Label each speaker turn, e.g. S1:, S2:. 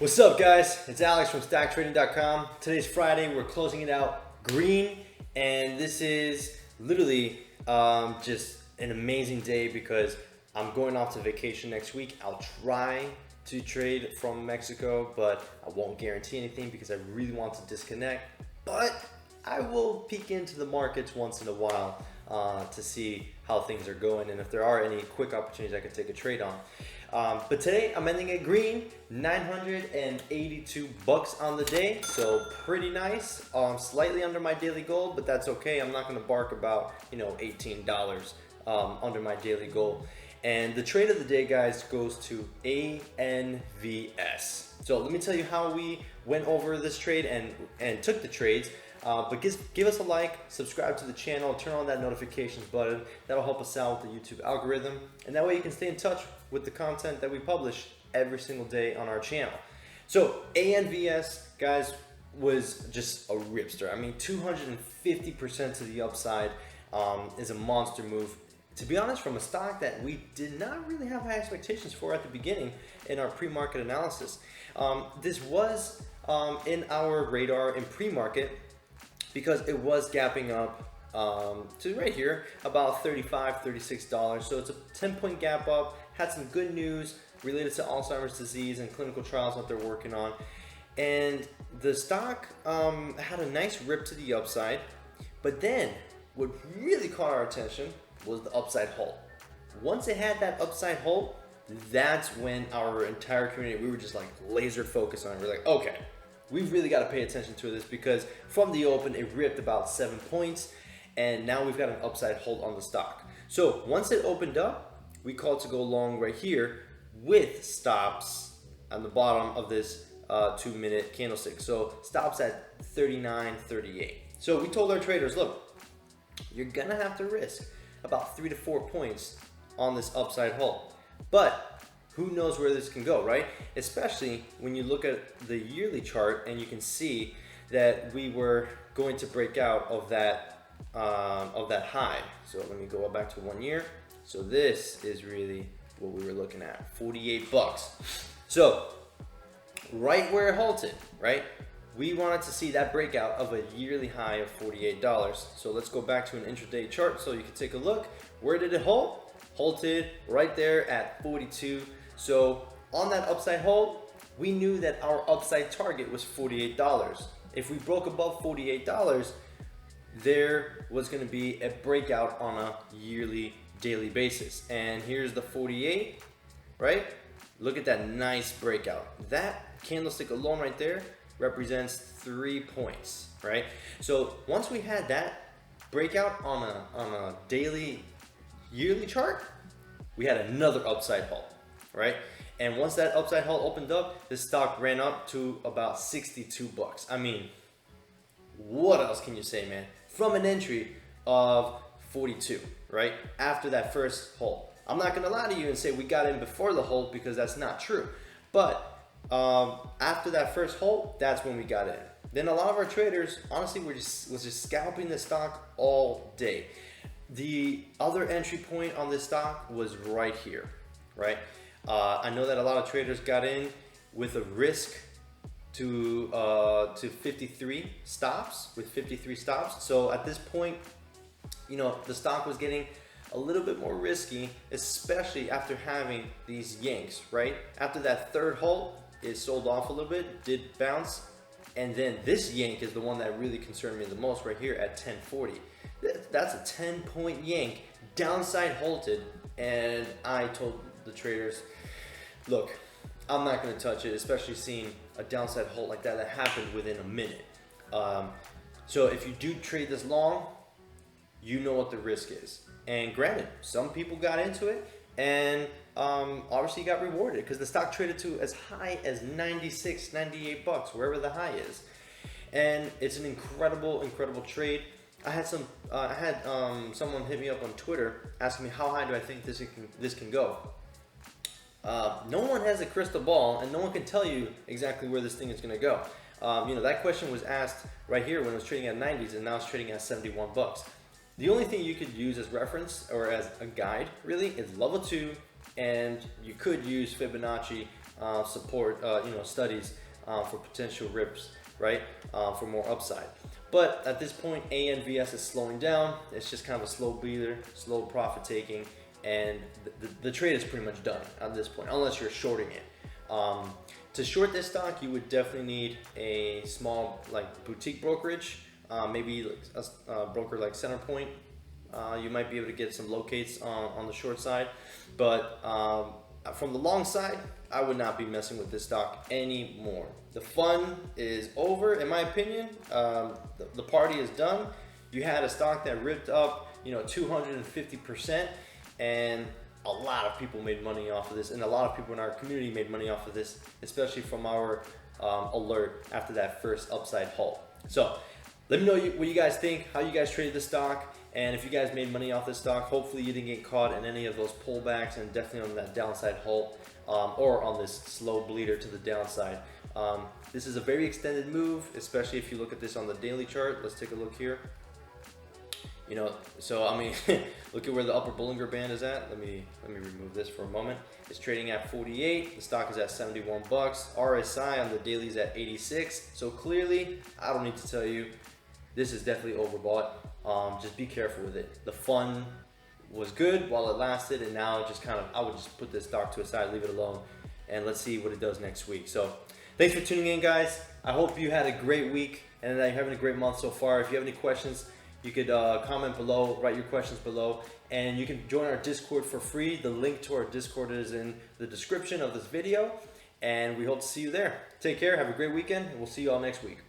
S1: What's up, guys? It's Alex from StackTrading.com. Today's Friday. We're closing it out green, and this is literally just an amazing day because I'm going off to vacation next week. I'll try to trade from Mexico, but I won't guarantee anything because I really want to disconnect. But I will peek into the markets once in a while to see how things are going and if there are any quick opportunities I can take a trade on. But today I'm ending it green, 982 bucks on the day, so pretty nice. Slightly under my daily goal, but that's okay. I'm not going to bark about $18 under my daily goal. And the trade of the day, guys, goes to ANVS. So let me tell you how we went over this trade and took the trades. But give us a like, subscribe to the channel, turn on that notifications button. That'll help us out with the YouTube algorithm. And that way you can stay in touch with the content that we publish every single day on our channel. So ANVS, guys, was just a ripster. I mean, 250% to the upside is a monster move. To be honest, from a stock that we did not really have high expectations for at the beginning in our pre-market analysis. This was in our radar in pre-market because it was gapping up to right here, about $35, $36. So it's a 10-point gap up, had some good news related to Alzheimer's disease and clinical trials that they're working on. And the stock had a nice rip to the upside, but then what really caught our attention was the upside halt. Once it had that upside halt, that's when our entire community, we were just like laser focused on it. We're like, okay, we've really got to pay attention to this because from the open, it ripped about 7 points, and now we've got an upside hold on the stock. So once it opened up, we called to go long right here with stops on the bottom of this 2-minute candlestick. So stops at 39.38. So we told our traders, look, you're gonna have to risk about 3 to 4 points on this upside hold. But who knows where this can go, right? Especially when you look at the yearly chart and you can see that we were going to break out of that high. So let me go back to 1 year. So this is really what we were looking at, 48 bucks. So right where it halted, right? We wanted to see that breakout of a yearly high of $48. So let's go back to an intraday chart so you can take a look. Where did it halt? Halted right there at 42. So on that upside hold, we knew that our upside target was $48. If we broke above $48, there was going to be a breakout on a yearly daily basis. And here's the 48, right? Look at that nice breakout. That candlestick alone right there represents 3 points, right? So once we had that breakout on a daily, yearly chart, we had another upside halt, right? And once that upside halt opened up, the stock ran up to about 62 bucks. I mean, what else can you say, man? From an entry of 42, right? After that first hold. I'm not gonna lie to you and say we got in before the hold because that's not true. But after that first hold, that's when we got in. Then a lot of our traders, honestly, was just scalping the stock all day. The other entry point on this stock was right here, right? I know that a lot of traders got in with a risk to 53 stops, with 53 stops. So at this point, the stock was getting a little bit more risky, especially after having these yanks, right? After that third halt, it sold off a little bit, did bounce, and then this yank is the one that really concerned me the most right here at 1040. That's a 10-point yank, downside halted, and I told the traders, look, I'm not going to touch it, especially seeing a downside halt like that happened within a minute. So if you do trade this long, you know what the risk is. And granted, some people got into it and obviously got rewarded because the stock traded to as high as 96, 98 bucks, wherever the high is. And it's an incredible, incredible trade. I had someone hit me up on Twitter asking me how high do I think this can go. No one has a crystal ball and no one can tell you exactly where this thing is going to go. That question was asked right here when it was trading at 90s and now it's trading at 71 bucks. The only thing you could use as reference or as a guide really is level 2, and you could use Fibonacci support, studies for potential rips, right? For more upside. But at this point, ANVS is slowing down. It's just kind of a slow breather, slow profit taking, and the trade is pretty much done at this point, unless you're shorting it. To short this stock, you would definitely need a small, like, boutique brokerage, maybe like a broker like Centerpoint. You might be able to get some locates on the short side, but from the long side, I would not be messing with this stock anymore. The fun is over, in my opinion. The party is done. You had a stock that ripped up, 250%, and a lot of people made money off of this, and a lot of people in our community made money off of this, especially from our alert after that first upside halt. So let me know what you guys think, how you guys traded the stock, and if you guys made money off this stock. Hopefully you didn't get caught in any of those pullbacks, and definitely on that downside halt, or on this slow bleeder to the downside. This is a very extended move, especially if you look at this on the daily chart. Let's take a look here. So I mean, look at where the upper Bollinger Band is at. Let me remove this for a moment. It's trading at 48. The stock is at 71 bucks. RSI on the daily is at 86. So clearly, I don't need to tell you, this is definitely overbought. Just be careful with it. The fun was good while it lasted, and now just I would just put this stock to a side, leave it alone, and let's see what it does next week. So thanks for tuning in, guys. I hope you had a great week and that you're having a great month so far. If you have any questions, you could comment below, write your questions below, and you can join our Discord for free. The link to our Discord is in the description of this video, and we hope to see you there. Take care, have a great weekend, and we'll see you all next week.